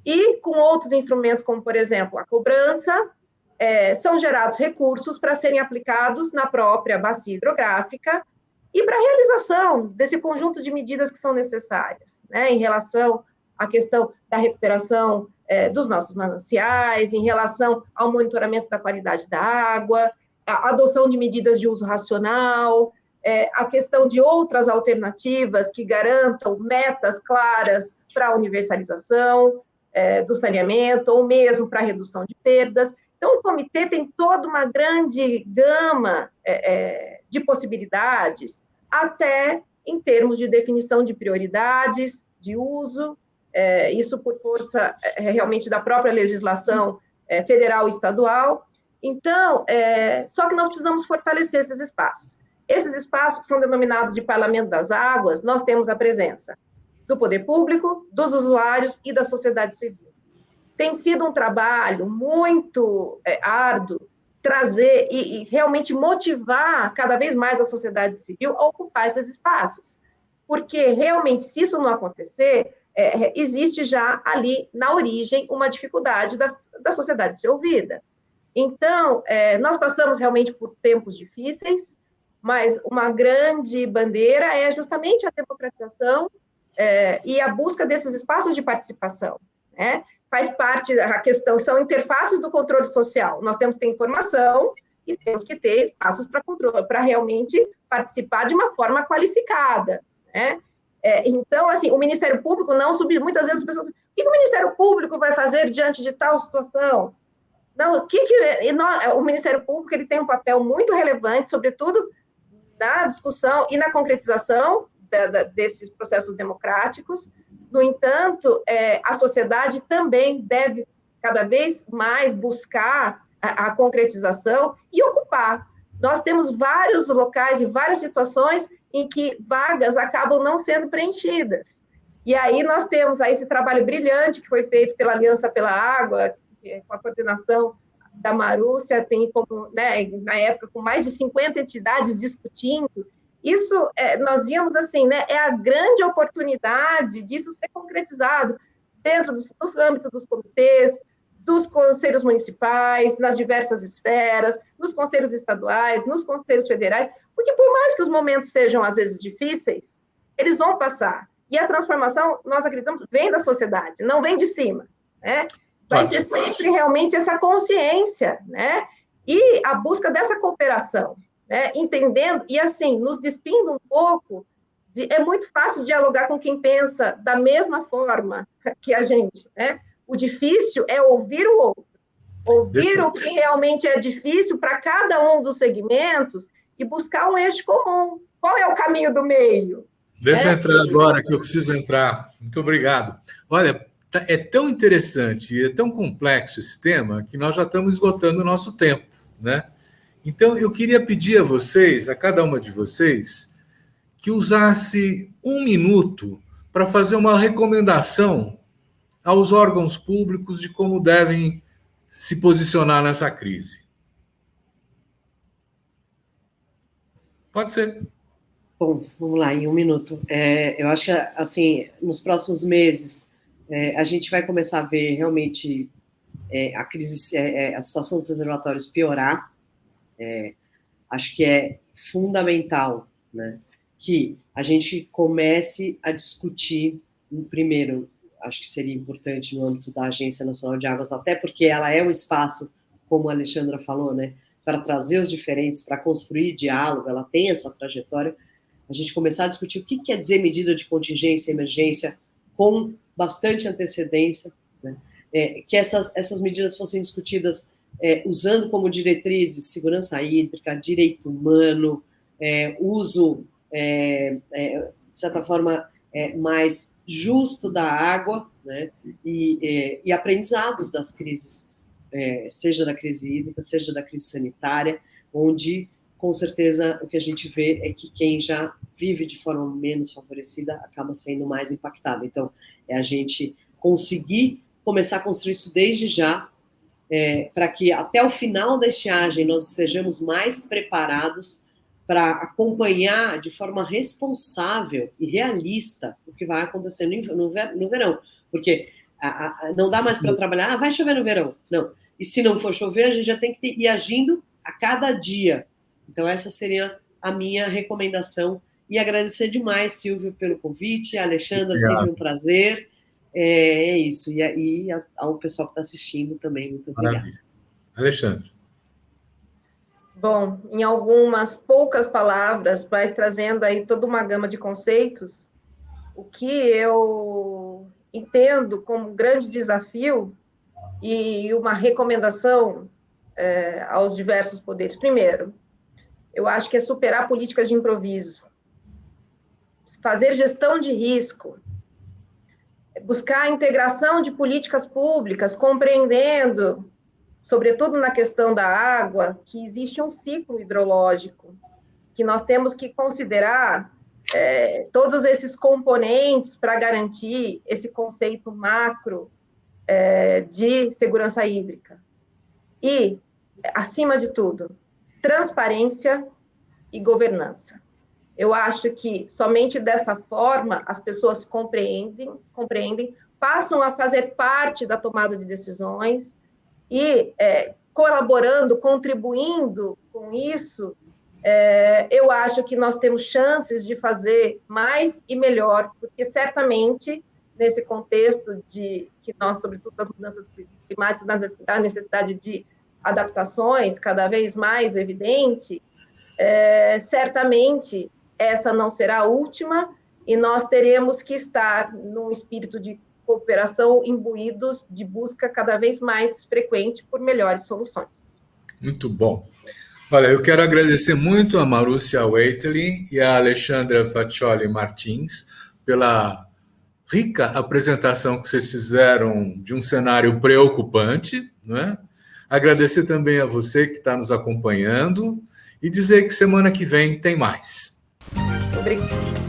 E com outros instrumentos, como, por exemplo, a cobrança, são gerados recursos para serem aplicados na própria bacia hidrográfica e para a realização desse conjunto de medidas que são necessárias, né, em relação à questão da recuperação dos nossos mananciais, em relação ao monitoramento da qualidade da água, a adoção de medidas de uso racional, a questão de outras alternativas que garantam metas claras para a universalização do saneamento, ou mesmo para a redução de perdas. Então, o comitê tem toda uma grande gama de possibilidades, até em termos de definição de prioridades, de uso, isso por força realmente da própria legislação federal e estadual. Então, só que nós precisamos fortalecer esses espaços. Esses espaços que são denominados de Parlamento das Águas, nós temos a presença do poder público, dos usuários e da sociedade civil. Tem sido um trabalho muito árduo trazer e realmente motivar cada vez mais a sociedade civil a ocupar esses espaços. Porque, realmente, se isso não acontecer, existe já ali, na origem, uma dificuldade da sociedade ser ouvida. Então, nós passamos realmente por tempos difíceis, mas uma grande bandeira é justamente a democratização e a busca desses espaços de participação, né? Faz parte da questão, são interfaces do controle social. Nós temos que ter informação e temos que ter espaços para controle, para realmente participar de uma forma qualificada, né? Então, assim, o Ministério Público não subir. Muitas vezes as pessoas dizem, o que o Ministério Público vai fazer diante de tal situação? Não, o Ministério Público ele tem um papel muito relevante, sobretudo na discussão e na concretização desses processos democráticos. No entanto, a sociedade também deve, cada vez mais, buscar a concretização e ocupar. Nós temos vários locais e várias situações em que vagas acabam não sendo preenchidas. E aí nós temos esse trabalho brilhante que foi feito pela Aliança pela Água, com a coordenação da Marúcia, tem como, né, na época, com mais de 50 entidades discutindo. Isso, nós víamos assim, né, é a grande oportunidade disso ser concretizado dentro do âmbito dos comitês, dos conselhos municipais, nas diversas esferas, nos conselhos estaduais, nos conselhos federais, porque por mais que os momentos sejam, às vezes, difíceis, eles vão passar. E a transformação, nós acreditamos, vem da sociedade, não vem de cima, né? Vai ser sempre realmente essa consciência, né? E a busca dessa cooperação, né? Entendendo, e assim, nos despindo um pouco, é muito fácil dialogar com quem pensa da mesma forma que a gente, né? O difícil é ouvir o outro, ouvir o que realmente é difícil para cada um dos segmentos e buscar um eixo comum. Qual é o caminho do meio? Deixa eu entrar agora, que eu preciso entrar. Muito obrigado. Olha, é tão interessante e é tão complexo esse tema que nós já estamos esgotando o nosso tempo, né? Então, eu queria pedir a vocês, a cada uma de vocês, que usasse 1 minuto para fazer uma recomendação aos órgãos públicos de como devem se posicionar nessa crise. Pode ser. Bom, vamos lá, em 1 minuto. Eu acho que, assim, nos próximos meses, a gente vai começar a ver realmente a crise, a situação dos reservatórios piorar. Acho que é fundamental, né, que a gente comece a discutir, primeiro, acho que seria importante no âmbito da Agência Nacional de Águas, até porque ela é um espaço, como a Alexandra falou, né, para trazer os diferentes, para construir diálogo, ela tem essa trajetória, a gente começar a discutir o que quer dizer medida de contingência e emergência com bastante antecedência, né, que essas medidas fossem discutidas usando como diretrizes segurança hídrica, direito humano, uso, de certa forma, mais justo da água, né, e aprendizados das crises, seja da crise hídrica, seja da crise sanitária, onde, com certeza, o que a gente vê é que quem já vive de forma menos favorecida acaba sendo mais impactado. Então, é a gente conseguir começar a construir isso desde já, para que até o final da estiagem nós estejamos mais preparados para acompanhar de forma responsável e realista o que vai acontecer no verão. Porque não dá mais para trabalhar, vai chover no verão. Não. E se não for chover, a gente já tem que ir agindo a cada dia. Então, essa seria a minha recomendação. E agradecer demais, Silvio, pelo convite. Alexandra, sempre um prazer. É isso. E ao pessoal que está assistindo também, muito obrigada. Maravilha. Alexandra. Bom, em algumas poucas palavras, mas trazendo aí toda uma gama de conceitos, o que eu entendo como um grande desafio e uma recomendação aos diversos poderes. Primeiro, eu acho que é superar políticas de improviso, fazer gestão de risco, buscar a integração de políticas públicas, compreendendo, sobretudo na questão da água, que existe um ciclo hidrológico, que nós temos que considerar todos esses componentes para garantir esse conceito macro de segurança hídrica. E, acima de tudo, transparência e governança. Eu acho que somente dessa forma as pessoas compreendem, passam a fazer parte da tomada de decisões e, colaborando, contribuindo com isso, eu acho que nós temos chances de fazer mais e melhor, porque certamente, nesse contexto de que nós, sobretudo das mudanças climáticas, da necessidade de adaptações cada vez mais evidente, certamente essa não será a última e nós teremos que estar num espírito de cooperação imbuídos de busca cada vez mais frequente por melhores soluções. Muito bom. Olha, eu quero agradecer muito a Marúcia Waitley e a Alexandra Faccioli Martins pela rica apresentação que vocês fizeram de um cenário preocupante, não é? Agradecer também a você que está nos acompanhando e dizer que semana que vem tem mais. Obrigada.